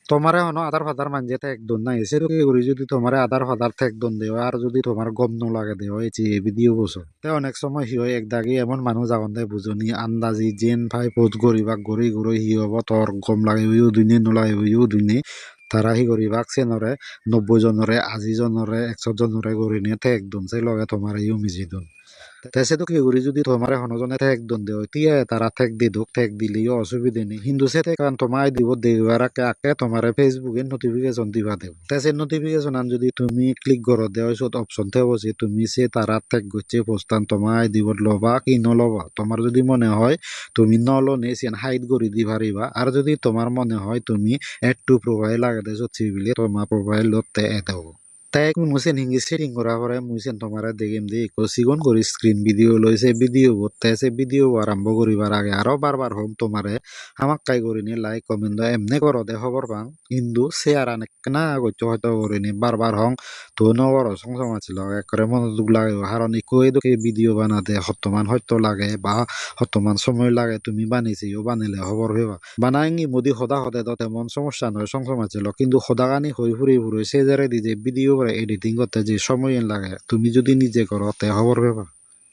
তোমারে হনো আদার ফাদার মানজে ঠেক দন নাই সেরকম করি যদি তোমারে আদার ফাদার ঠেক দন দেও আর যদি তোমার গম ন লাগে দেও এই যে ভিডিও বসো তে অনেক সময় হি হয় একদাগি এমন মানুষ আগন দেয় বুঝনি আন্দাজি জেন ভাই পোজ গরিবাক গড়ি গড়ি হি হব তোর গম লাগে ইউ দুইনে নোলাগে ইউ দুইনে তারা হি গরিবাক চেনরে 90 জনরে 80 জনরে 100 জনরে গড়ি নিয়ে ঠেক দন সেই লগে তোমার ইউ মিজি দন তেসে তো কি করি যদি তোমার হনজনে ঠেক দন দেও তিয়া তারা ঠেক দি দুঃখ ঠেক দিলেও অসুবিধে নেই হিন্দু সে ঠেক তোমার দিব দেওয়ার আগে আগে তোমার ফেসবুকে নোটিফিকেশন দিবা দেব তেসে নোটিফিকেশন আন যদি তুমি ক্লিক করো দেওয়া সব অপশন থাকবো যে তুমি সে তারা ঠেক করছে পোস্টান তোমার দিব লবা কি নলবা তোমার যদি মনে হয় তুমি নলো নে সেন হাইড করে দি পারিবা আর যদি তোমার মনে হয় তুমি এড টু প্রোফাইল লাগে দেছো চিবিলে তোমার প্রোফাইল লতে এড হবো তাই মুছেন হিঙ্গি সেটিং করা পরে মুছেন তোমার দেখিম দি সিগন করি স্ক্রিন ভিডিও লইছে ভিডিও করতে সে ভিডিও আরম্ভ করিবার আগে আরো বারবার হোম তোমারে আমাক কাই করিনি লাইক কমেন্ট এমনি করো দে খবর পাং কিন্তু শেয়ার আনে না করছো হয়তো করিনি বারবার হং তো নবর সংসম আছিল একরে মনোযোগ লাগে কারণ ইকোই তো ভিডিও বানাতে হতমান হয়তো লাগে বা হতমান সময় লাগে তুমি বানিয়েছিও বানিলে খবর হইবা বানাইঙ্গি মোদি সদা সদে তো তেমন সমস্যা নয় সংসম আছিল কিন্তু সদাগানি হই ফুরি ফুরি সে জারে দি যে ভিডিও করে এডিটিং করতে যে সময় লাগে তুমি যদি নিজে করো তে খবর পেবা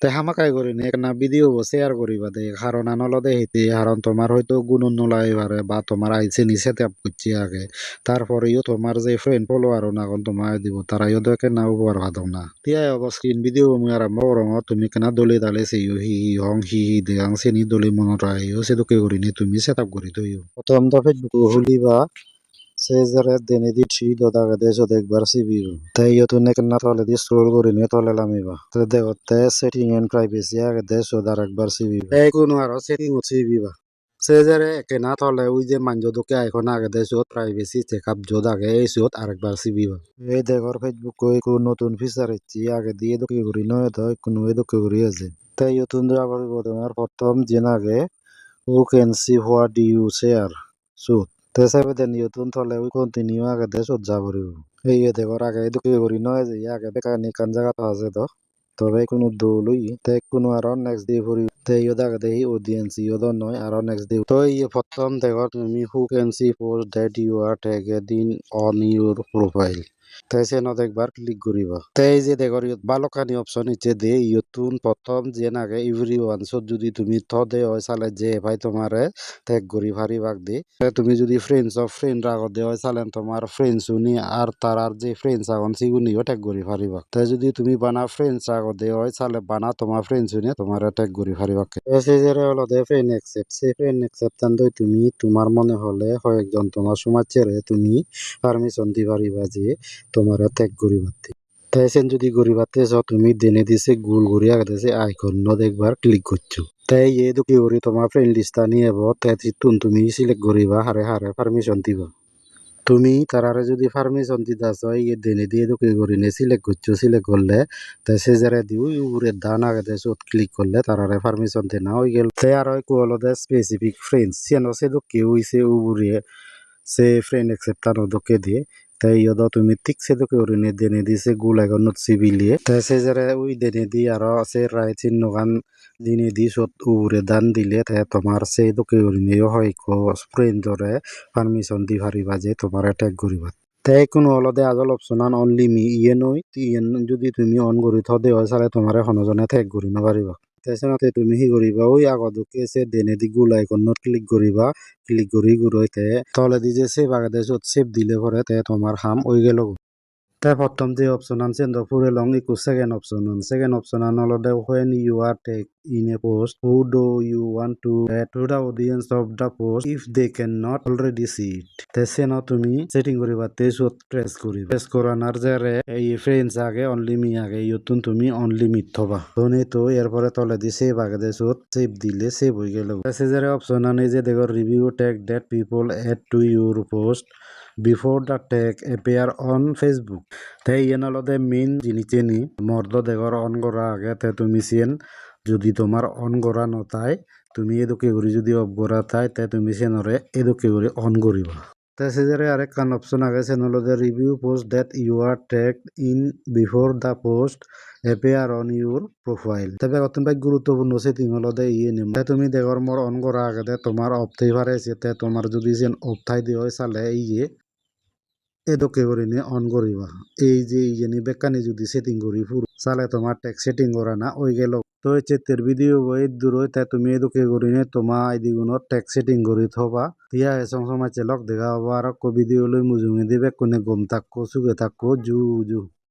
তে হামাকাই করি নি না ভিডিও শেয়ার করিবা দে কারণ আনলদে হেতে কারণ তোমার হয়তো গুণ নলাই পারে বা তোমার আইসে নি সেট আপ করছি আগে তারপরেও তোমার যে ফ্রেন্ড ফলোয়ার না এখন তোমার দিব তারাইও দেখে না উপহার ভাদক না তিয়াই অব স্ক্রিন ভিডিও মুই আরম্ভ করং তুমি কেনা দলে দালে সেইও হি হি হং হি হি দেয়াং সেনি দলে মনত আইও সেদুকে করি নি তুমি সেট আপ করি তৈও প্রথম তো ফেসবুক খুলিবা Cesare Denedi Chido daga deso dekbar sibiru. Te yotu nekna tole di scroll kori ne tole lamiba. Te dego te setting and privacy aga deso darakbar sibiru. Te kuno aro setting ut sibiba. Cesare ekena tole uije manjo doke icon aga deso privacy checkup jod age esot arekbar sibiba. এই দেখর Facebook কোন নতুন feature ইচ্ছি আগে দিয়ে দোকে করি নয় তো কোনো দোকে করি আছে তাই নতুন আবার তোমার প্রথম জেন আগে who can see what you share সুত তেসাবে দেন ইয়তুন থলে উই কন্টিনিউ আগে দে সজ্জা করিব এই দেখর আগে দুকে করি নয় যে আগে বেকা নিকান জায়গা তো আছে তো তবে কোনো দৌলই তে কোনো আর নেক্সট ডে করি তে ইয়দ আগে দেই অডিয়েন্স ইয়দ নয় আর নেক্সট ডে তো এই প্রথম দেখর তুমি who can see post that you are tagged in on your profile তাই সে নদ একবার ক্লিক করিব তাই যে দেখর ইয়ত বালকানি অপশন ইচ্ছে দে ইয়তুন প্রথম যে নাগে এভরি ওয়ান যদি তুমি থ দে হয় সালে যে ভাই তোমারে ট্যাগ করি ভারি ভাগ দে তুমি যদি ফ্রেন্ডস অফ ফ্রেন্ড আগত দেওয়া চালেন তোমার ফ্রেন্ডস উনি আর তার আর যে ফ্রেন্ডস আগন সিগুনিও ট্যাগ করি ফারিবা তাই যদি তুমি বানা ফ্রেন্ডস আগত দেওয়া চালে বানা তোমার ফ্রেন্ডস উনি তোমার ট্যাগ করি ফারিবাকে এসে হলো দে ফ্রেন্ড অ্যাকসেপ্ট সেই ফ্রেন্ড অ্যাকসেপ্ট দই তুমি তোমার মনে হলে কয়েকজন তোমার সমাজ ছেড়ে তুমি পারমিশন দি পারিবা যে তোমার ট্যাগ করি বাতে তাই সেন যদি গরিবাতে তুমি দেনে দিছে গুল ঘুরি আগতেছে আইকন নদ একবার ক্লিক করছো তাই এ দুঃখী করি তোমার ফ্রেন্ড লিস্টটা নিয়ে তুমি সিলেক্ট করিবা হারে হারে পারমিশন দিবা তুমি তারারে যদি পারমিশন দিতে চাও ইয়ে দেনে দিয়ে দুঃখী করি নে সিলেক্ট করছো সিলেক্ট করলে তাই সে যারা দিও উপরে দান আগে দেশে ক্লিক করলে তারারে পারমিশন দে না হয়ে গেল তাই আর কো হলো দে স্পেসিফিক ফ্রেন্ডস সেন সে দুঃখী হইছে উপরে সে ফ্রেন্ড অ্যাকসেপ্টার ওদকে দিয়ে তাই ইয়দ তুমি ঠিক সে দুঃখী করি নে দেনে দিছে গুল এখন সিবিলিয়ে তাই সে যারা ওই দেনে দি আরো আছে রায় চিহ্ন গান দিনে দি সত উড়ে দান দিলে তে তোমার সেই দুঃখী করি নিও হয় ফ্রেন্ডরে পারমিশন দি পারিবা যে তোমার ট্যাগ করিবা তাই কোনো অলদে আজল অপশন আন অনলি মি ইয়ে নই ইয়েন যদি তুমি অন করি থদে হয় চালে তোমার হনজনে ট্যাগ করি নপারিবা তাইছাতে তুমি কি করিবা ওই আগদকে সে দেনে দি গুল আইকনত ক্লিক করিবা ক্লিক করি গুরইতে তলে দি যে সেভ আগে দেশত সেভ দিলে পরে তে তোমার হাম ওই গেল তাই প্রথম যে অপশন আনছেন তো পুরে লং ইকু সেকেন্ড অপশন আন অলদে when you are take in a post who do you want to add to the audience of the post if they cannot already see it তেসেন তুমি সেটিং করিবা তেসত প্রেস করানোর যারে এই ফ্রেন্ডস আগে অনলি মি আগে ইয়তুন তুমি অনলি মিট থবা ধনে তো এরপরে তলে দি সেভ আগে দেশত সেভ দিলে সেভ হয়ে গেল তেসে যারে অপশন আনে যে দেখো review tag that people add to your post before the tag appear on Facebook তাই ইয়েন অলদে মেইন জিনিসে নি মর্দ দেগর অন করা আগে তে তুমি সিয়েন যদি তোমার অন করা নতাই তুমি এদুকে করি যদি অফ করা তাই তে তুমি সেনরে এদুকে করি অন করিবা তাই সেজারে আরেক কান অপশন আগে সেন অলদে review post that you are tagged in before the post appear on your profile তবে অত্যন্ত গুরুত্বপূর্ণ সেটিং অলদে ইয়ে নিম তাই তুমি দেগর মোর অন করা আগে তোমার অফ থাই পারে সেতে তোমার যদি সেন অফ থাই দিয়ে চালে ইয়ে এদকে করে নিয়ে অন করিবা এই যে ইয়েনি বেকানি যদি সেটিং করি পুরো সালে তোমার ট্যাক্স সেটিং করা না ওই গেল তো এই চেতের ভিডিও বই দূর তাই তুমি এদকে করে নিয়ে তোমার আইডি গুণর ট্যাক্স সেটিং করি থবা তিয়া এসং সময় চেলক দেখা হবো আর ভিডিও লই মুজুঙে দিবে কোনে গম থাকো সুগে থাকো জু জু